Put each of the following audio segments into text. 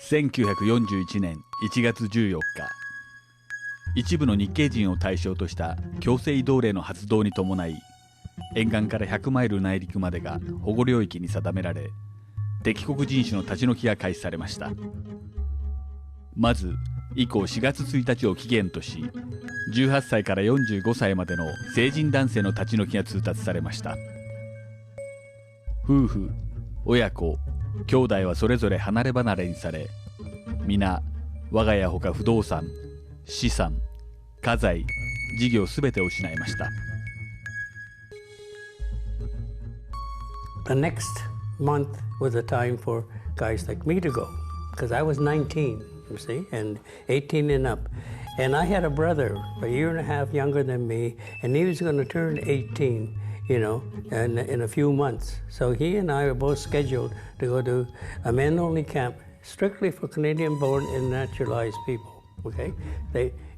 1941年1月14日、一部の日系人を対象とした強制移動令の発動に伴い、沿岸から100マイル内陸までが保護領域に定められ、敵国人種の立ち退きが開始されました。まず以降4月1日を期限とし、18歳から45歳までの成人男性の立ち退きが通達されました。夫婦、親子、兄弟はそれぞれ離れ離れにされ、皆我が家ほか不動産、資産、家財、事業すべてを失いました。The next month was a time for guys like me to go, because I was 19, you see, and 18 and up. And I had a brother a year and a half younger than me, and he was going to turn 18, you know, in a few months. So he and I were both scheduled to go to a men-only camp strictly for Canadian-born and naturalized people, okay?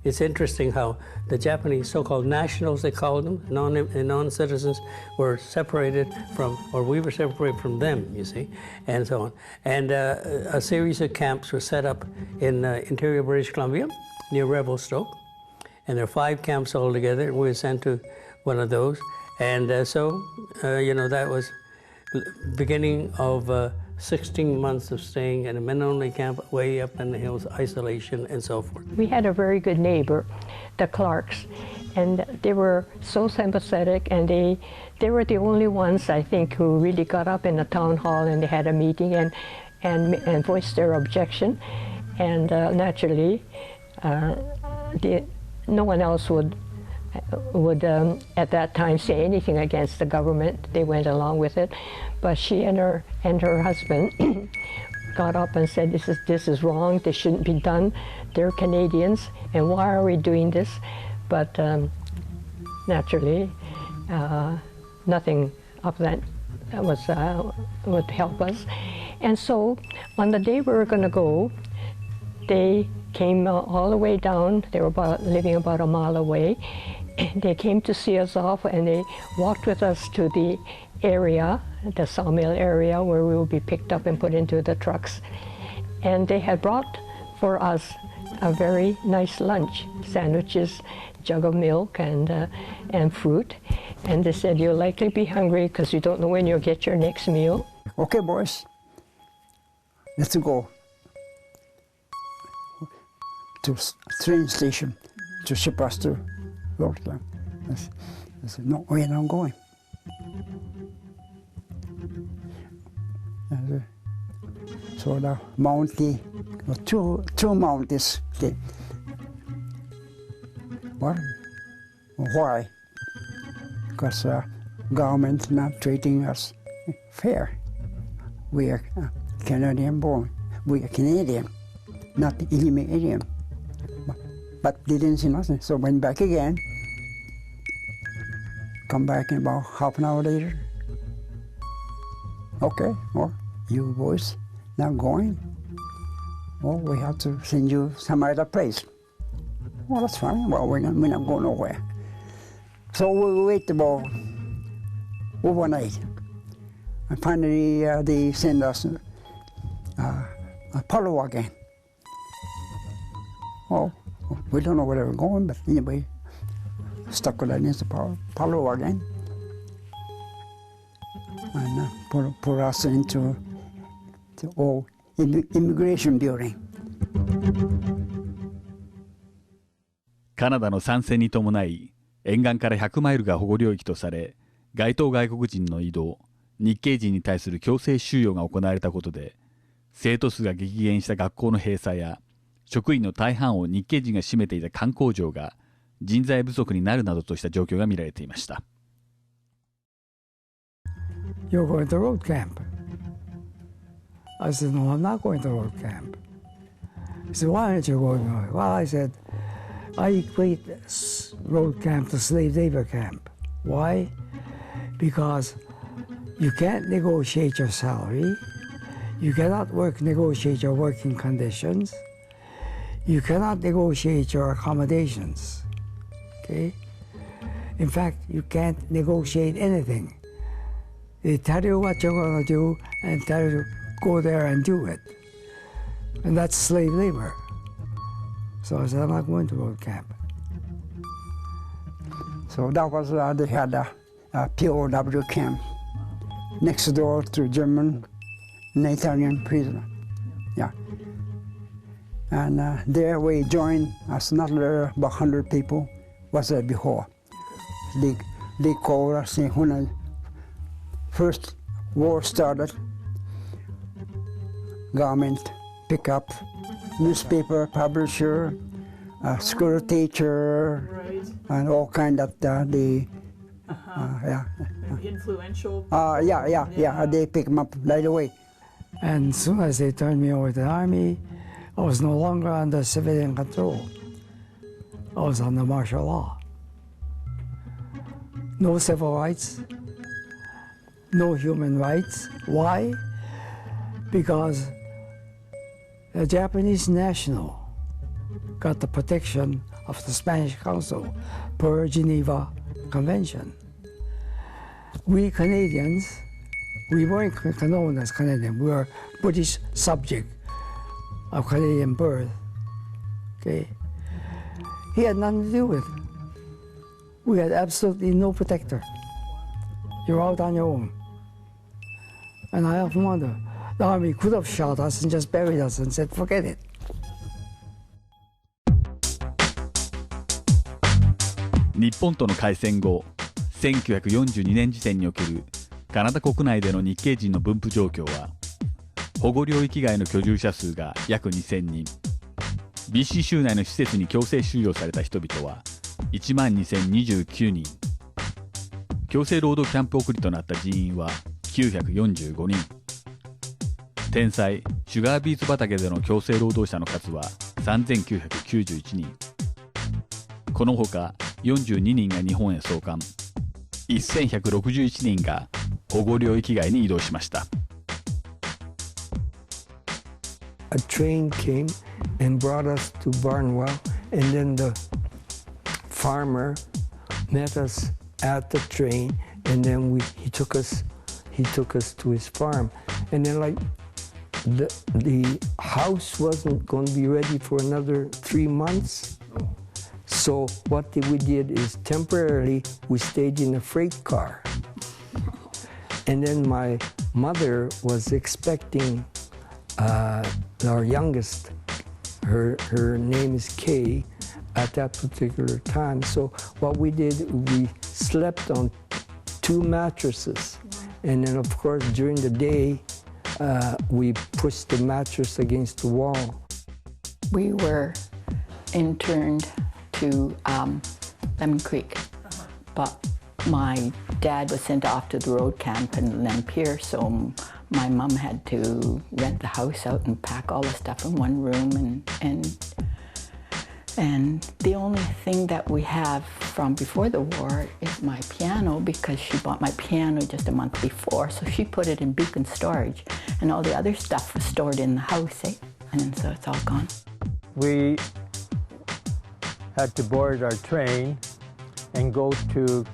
It's interesting how the Japanese so-called nationals, they called them, non-citizens, were separated from, or we were separated from them, you see, and so on. And a series of camps were set up in interior British Columbia, near Revelstoke. And there are 5 camps altogether, and we were sent to one of those. And you know, that was beginning of 16 months of staying in a men-only camp way up in the hills, isolation and so forth. We had a very good neighbor, the Clarks, and they were so sympathetic, and they were the only ones, I think, who really got up in the town hall and they had a meeting and voiced their objection. And naturally, no one else would at that time say anything against the government. They went along with it, but she and her husband got up and said, this is wrong, this shouldn't be done, they're Canadians, and why are we doing this? But naturally, nothing of that would help us. And so on the day we were going to go, they came all the way down. They were living about a mile away. They came to see us off, and they walked with us to the area, the sawmill area, where we would be picked up and put into the trucks. And they had brought for us a very nice lunch, sandwiches, jug of milk, and fruit. And they said, you'll likely be hungry because you don't know when you'll get your next meal. Okay, boys, let's go to train station to ship us to Rotterdam. I said, no, we're not going. So the mountain, two mountains. What? Why? Because government not treating us fair. We are Canadian born. We are Canadian, not Indian. But they didn't see nothing, so went back again. Come back in about half an hour later. Okay, well, you boys not going? Well, we have to send you some other place. Well, that's fine. Well, we're not going nowhere. So we wait about overnight. And finally, they send us Apollo again. Well, we don't know where we're going, but anyway, stuck with that against Apollo again. And put us into the old immigration building. カナダの参戦に伴い、沿岸から100マイルが保護領域とされ、該当外国人の移動、日系人に対する強制収容が行われたことで、生徒数が激減した学校の閉鎖や、職員の大半を日系人が占めていた官工場が人材不足になるなどとした状況が見られていました。You're going to road camp. I said, no, I'm not going to road camp. He said, why aren't you going? Well, I said, I equate road camp to slave labor camp. Why? Because you can't negotiate your salary. You cannot negotiate your working conditions. You cannot negotiate your accommodations. Okay? In fact, you can't negotiate anything. They tell you what you're going to do and tell you go there and do it. And that's slave labor. So I said, I'm not going to road camp. So that was, they had a POW camp next door to German and Italian prisoner. Yeah. And there we joined as another about 100 people was there before. They called us when the first war started. Government pick up newspaper publisher, school teacher, Right. and all kind of Influential. yeah. They pick them up right away. And as soon as they turned me over to the army, I was no longer under civilian control. I was under martial law. No civil rights, no human rights. Why? Because the Japanese national got the protection of the Spanish Council per Geneva Convention. We Canadians, we weren't known as Canadian. We were British subject of Canadian birth. Okay, he had nothing to do with it. We had absolutely no protector. You're out on your own. And I often wonder, the army could have shot us and just buried us and said, forget it. 日本との開戦後、1942年時点におけるカナダ国内での日系人の分布状況は、保護領域外の居住者数が約2000人、BC 州内の施設に強制収容された人々は12029人、強制労働キャンプ送りとなった人員は945人、天才シュガービーツ畑での強制労働者の数は3991人、このほか42人が日本へ送還、1161人が保護領域外に移動しました。A train came and brought us to Barnwell, and then the farmer met us at the train, and then he took us to his farm, and then like the house wasn't going to be ready for another 3 months. So what we did is temporarily we stayed in a freight car, and then my mother was expecting our youngest. Her name is Kay at that particular time. So what we did, we slept on 2 mattresses, and then of course during the day we pushed the mattress against the wall. We were interned to Lemon Creek, but my dad was sent off to the road camp in Lempier, so my mom had to rent the house out and pack all the stuff in one room, and the only thing that we have from before the war is my piano, because she bought my piano just a month before, so she put it in beacon storage, and all the other stuff was stored in the house, and so it's all gone. We had to board our train and go to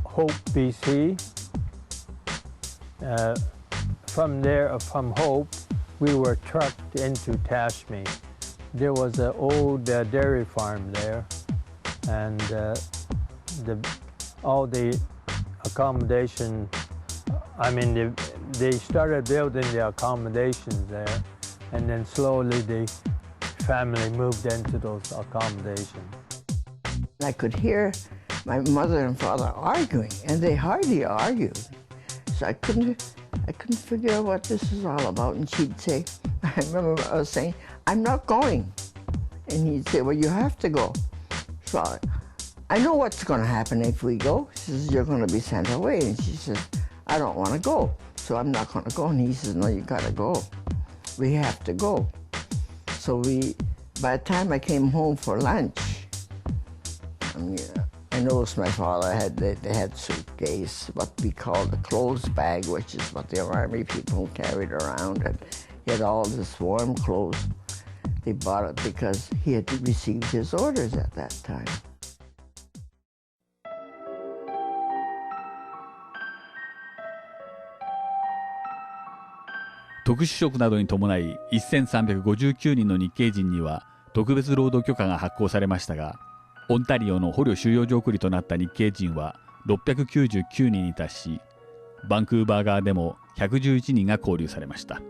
Hope, BC. From Hope, we were trucked into Tashme. There was an old dairy farm there, and all the accommodation, they started building the accommodations there, and then slowly the family moved into those accommodations. I could hear my mother and father arguing, and they hardly argued. So I couldn't figure out what this is all about. And she'd say, I remember I was saying, I'm not going. And he'd say, well, you have to go. So I know what's going to happen if we go. She says, you're going to be sent away. And she says, I don't want to go, so I'm not going to go. And he says, no, you got to go. We have to go. So by the time I came home for lunch, I noticed my father they had suitcase, what we call the clothes bag, which is what the army people carried around, and he had all this warm clothes. They bought it because he had received his orders at that time. 特殊職などに伴い1359人の日系人には特別労働許可が発行されましたが、オンタリオの捕虜収容所送りとなった日系人は699人に達し、バンクーバー側でも111人が拘留されました。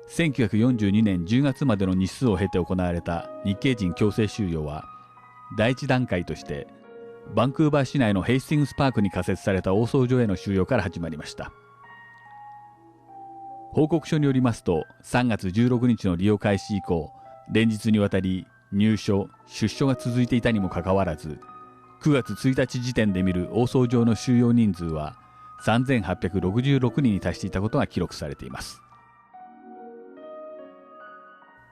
1942年10月までの日数を経て行われた日系人強制収容は、第一段階としてバンクーバー市内のヘイスティングスパークに仮設された王葬所への収容から始まりました。報告書によりますと、3月16日の利用開始以降、連日にわたり入所・出所が続いていたにもかかわらず、9月1日時点で見る王葬場の収容人数は3866人に達していたことが記録されています。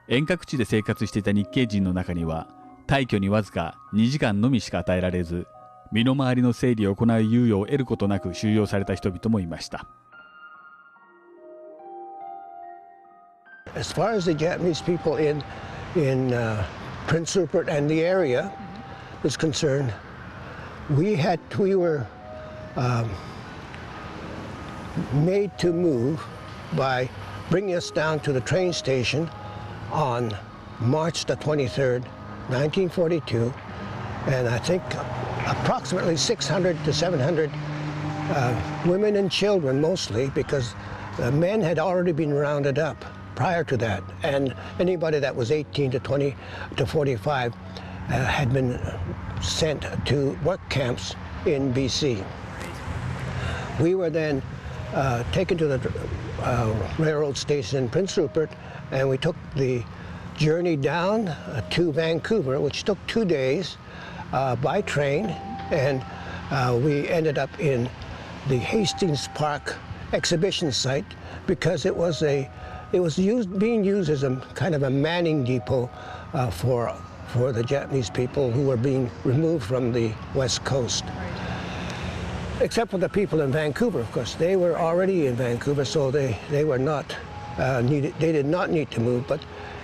遠隔地で生活していた日系人の中には、退去にわずか2時間のみしか与えられず、身の回りの整理を行う猶予を得ることなく収容された人々もいました。As far as the Japanese people in Prince Rupert and the area was concerned, we were made to move by bringing us down to the train station on March the 23rd, 1942, and I think approximately 600 to 700 women and children mostly, because men had already been rounded up prior to that, and anybody that was 18 to 20 to 45 had been sent to work camps in BC. We were then taken to the railroad station in Prince Rupert, and we took the journey down to Vancouver, which took 2 days by train, and we ended up in the Hastings Park exhibition site because it was being used as a kind of a manning depot for the Japanese people who were being removed from the West Coast. Except for the people in Vancouver, of course. They were already in Vancouver, so they were not needed. They did not need to move, but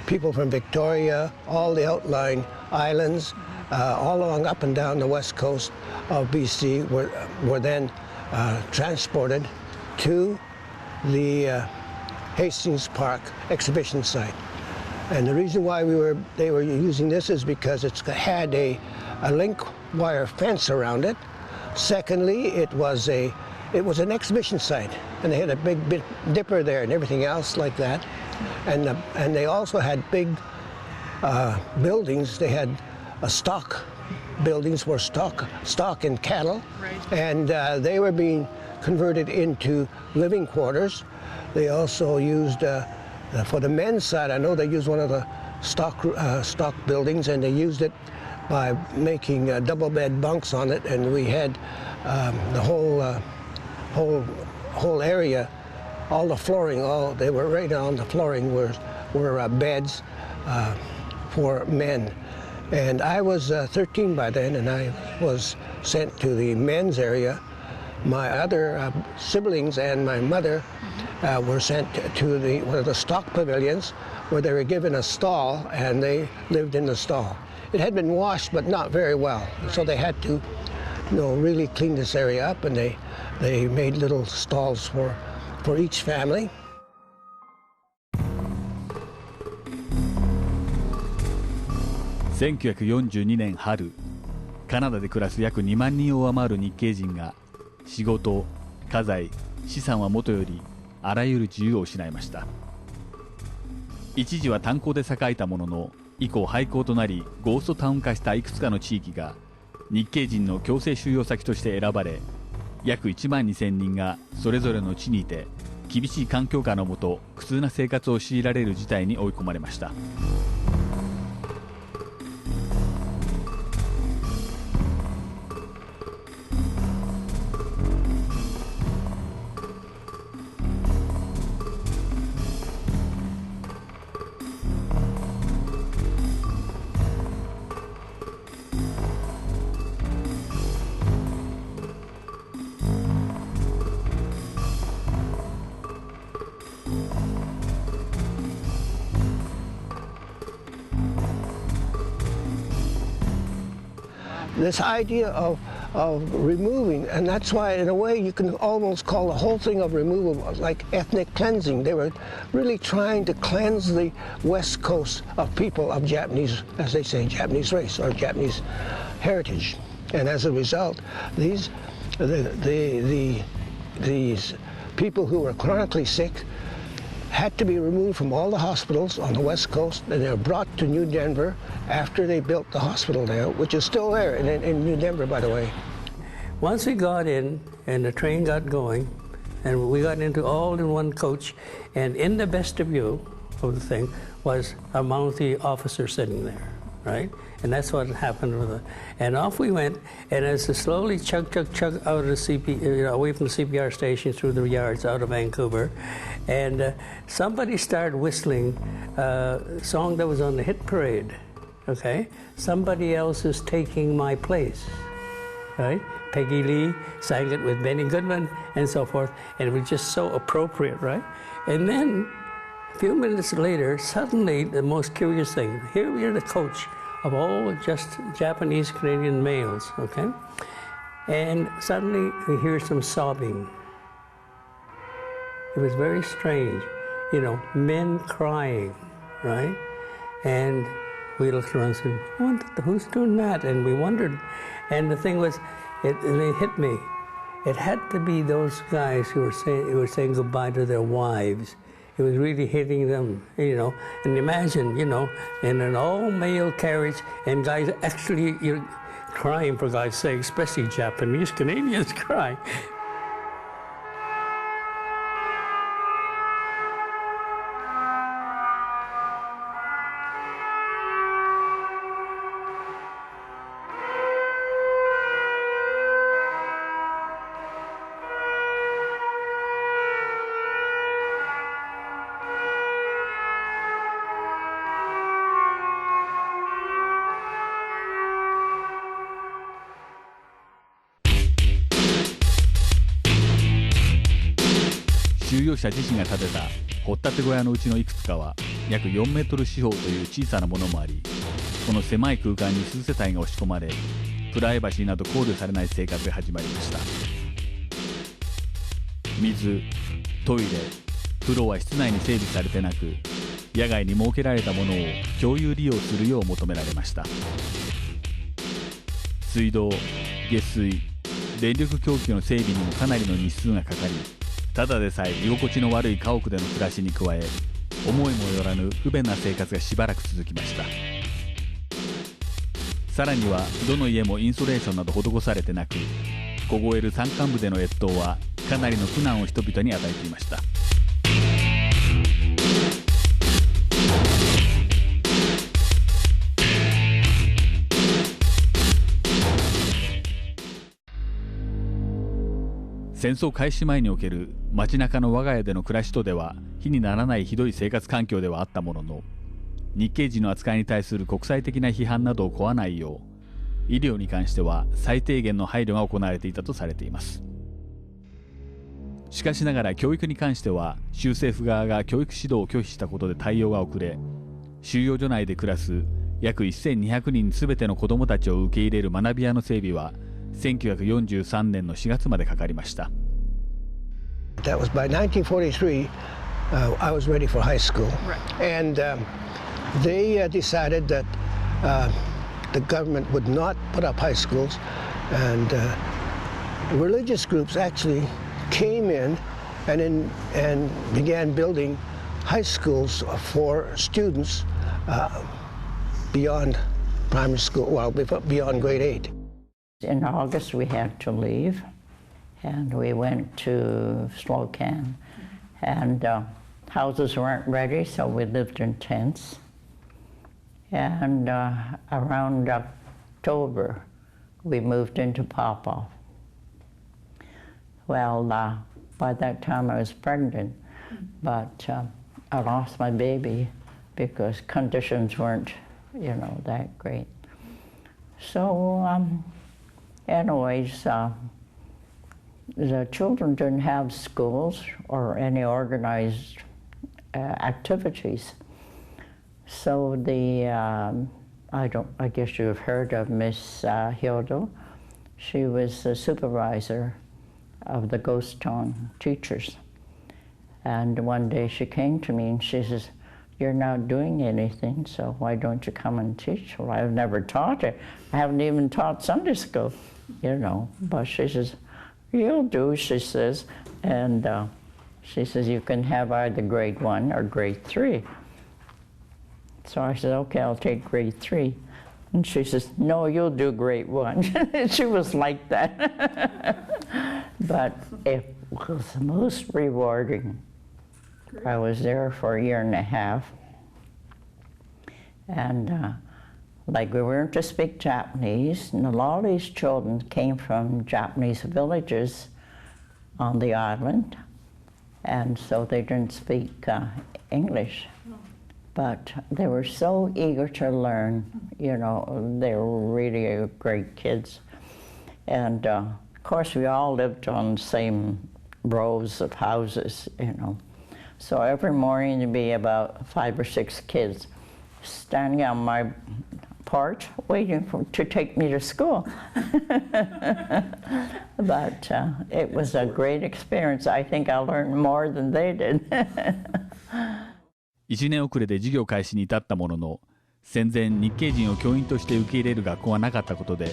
people from Victoria, all the outlying islands, all along up and down the west coast of BC were then transported to the Hastings Park exhibition site. And the reason why they were using this is because it had a link wire fence around it. Secondly, it was an exhibition site, and they had a big dipper there and everything else like that. And they also had big buildings. They had stock buildings for stock and cattle, and they were being converted into living quarters. They also used, for the men's side, I know they used one of the stock buildings, and they used it by making double bed bunks on it, and we had the whole area, all the flooring, they were right on the flooring were beds for men. And I was 13 by then, and I was sent to the men's area. My other siblings and my mother were sent to one of the stock pavilions, where they were given a stall, and they lived in the stall. It had been washed, but not very well, so they had to, really clean this area up, and they made little stalls for each family. 1942年春、カナダで暮らす約2万人を上回る日系人が仕事、家財、資産はもとよりあらゆる自由を失いました。一時は炭鉱で栄えたものの、以降廃鉱となりゴーストタウン化したいくつかの地域が日系人の強制収容先として選ばれ、約1万2000人がそれぞれの地にいて厳しい環境下のもと苦痛な生活を強いられる事態に追い込まれました。this idea of removing, and that's why in a way you can almost call the whole thing of removal like ethnic cleansing. They were really trying to cleanse the West Coast of people of Japanese, as they say, Japanese race or Japanese heritage. And as a result, these people who were chronically sick had to be removed from all the hospitals on the West Coast, and they were brought to New Denver after they built the hospital there, which is still there in New Denver, by the way. Once we got in and the train got going, and we got into all in one coach, and in the vestibule of the thing was a mountie officer sitting there, right? And that's what happened with it. And off we went, and as it slowly chug out of the away from the CPR station through the yards out of Vancouver, and somebody started whistling a song that was on the hit parade, okay? Somebody else is taking my place, right? Peggy Lee sang it with Benny Goodman and so forth, and it was just so appropriate, right? And then a few minutes later, suddenly the most curious thing, here we are, the coach of all just Japanese Canadian males, okay? And suddenly we hear some sobbing. It was very strange, you know, men crying, right? And we looked around and said, who's doing that? And we wondered, and the thing was, it hit me. It had to be those guys who were saying goodbye to their wives. It was really hitting them, you know. And imagine, you know, in an all-male carriage, and guys actually crying, for God's sake, especially Japanese Canadians crying.収容者自身が建てた掘ったて小屋のうちのいくつかは約4メートル四方という小さなものもあり、この狭い空間に数世帯が押し込まれ、プライバシーなど考慮されない生活が始まりました。水、トイレ、風呂は室内に整備されてなく、野外に設けられたものを共有利用するよう求められました。水道、下水、電力供給の整備にもかなりの日数がかかり、ただでさえ居心地の悪い家屋での暮らしに加え、思いもよらぬ不便な生活がしばらく続きました。さらにはどの家もインソレーションなど施されてなく、凍える山間部での越冬はかなりの苦難を人々に与えていました。戦争開始前における街中の我が家での暮らしとでは比にならないひどい生活環境ではあったものの、日系人の扱いに対する国際的な批判などを請わないよう、医療に関しては最低限の配慮が行われていたとされています。しかしながら教育に関しては州政府側が教育指導を拒否したことで対応が遅れ、収容所内で暮らす約1200人すべての子どもたちを受け入れる学び舎の整備は1943年の4月までかかりました。That was by 1943, I was ready for high school. And they decided that the government would not put up high schools. And religious groups actually came in and began building high schools for students beyond primary school, well, beyond grade 8. In August, we had to leave, and we went to Slocan, and houses weren't ready, so we lived in tents. And around October, we moved into Popoff. Well, by that time I was pregnant, but I lost my baby because conditions weren't, that great. So, anyways, the children didn't have schools or any organized activities. So I guess you've heard of Miss Hildo. She was the supervisor of the ghost town teachers. And one day she came to me and she says, "You're not doing anything, so why don't you come and teach?" Well, I've never taught it. I haven't even taught Sunday school, you know. But she says, "You'll do," she says. And she says, "You can have either grade 1 or grade 3. So I said, "Okay, I'll take grade 3. And she says, "No, you'll do grade 1. She was like that. But it was most rewarding. I was there for a year and a half. And like we learned to speak Japanese, and a lot of these children came from Japanese villages on the island, and so they didn't speak English. But they were so eager to learn, you know, they were really great kids. And of course, we all lived on the same rows of houses, you know. So every morning there'd be about 5 or 6 kids standing on my porch waiting to take me to school. But it was a great experience. I think I learned more than they did. 1年遅れで授業開始に至ったものの、戦前日系人を教員として受け入れる学校がなかったことで、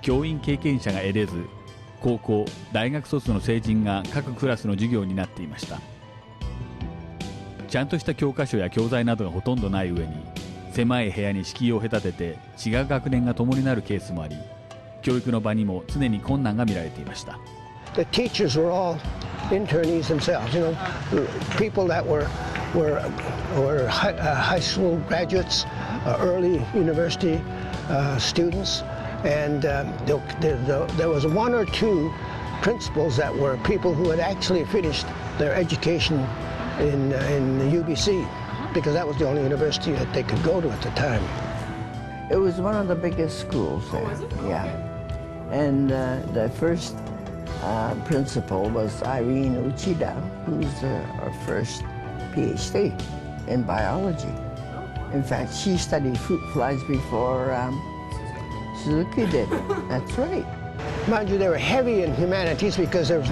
教員経験者が得れず、高校、大学卒の成人が各クラスの授業になっていました。ちゃんとした教科書や教材などがほとんどない上に、狭い部屋に敷居を隔てて違う学年が共になるケースもあり、教育の場にも常に困難が見られていました。The teachers were all internees themselves, you know, people that were high school graduates, early university students, and there was 1 or 2 principals that were people who had actually finished their education in the UBC, because that was the only university that they could go to at the time. It was one of the biggest schools there. Oh, was it? Yeah. And the first principal was Irene Uchida, who's our first PhD in biology. In fact, she studied fruit flies before Suzuki did. That's right. Mind you, they were heavy in humanities because there was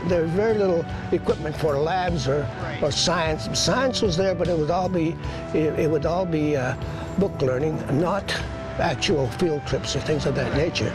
there was very little equipment for labs or science. Science was there, but it would all be book learning, not actual field trips or things of that nature.